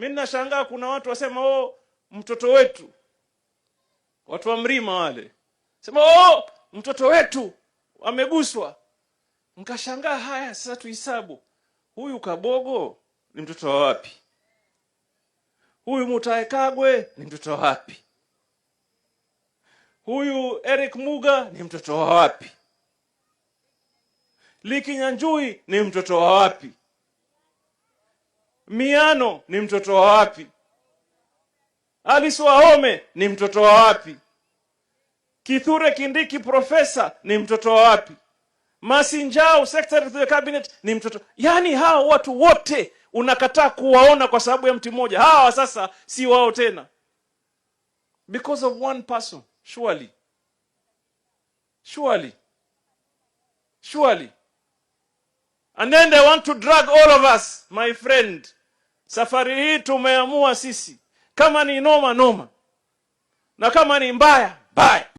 Mimi nashangaa kuna watu wasema mtoto wetu, watu wa Mrima wale sema mtoto wetu ameguswa. Mkashangaa, haya sasa tuhesabu, huyu Kabogo ni mtoto wa wapi? Huyu Mutahi Kagwe ni mtoto wa wapi? Huyu Eric Muga ni mtoto wa wapi? Liki Nyanjui ni mtoto wa wapi? Miano ni mtoto wa wapi? Alice Wahome ni mtoto wa wapi? Kithure Kindiki profesa ni mtoto wa wapi? Masinjau secretary to the cabinet ni mtoto. Yani hao watu wote unakataa kuwaona kwa sababu ya mtu mmoja. Hawa sasa si wao tena, because of one person. Surely and then they want to drag all of us. My friend, safari hii tumeamua sisi, kama ni noma noma, na kama ni mbaya mbaya.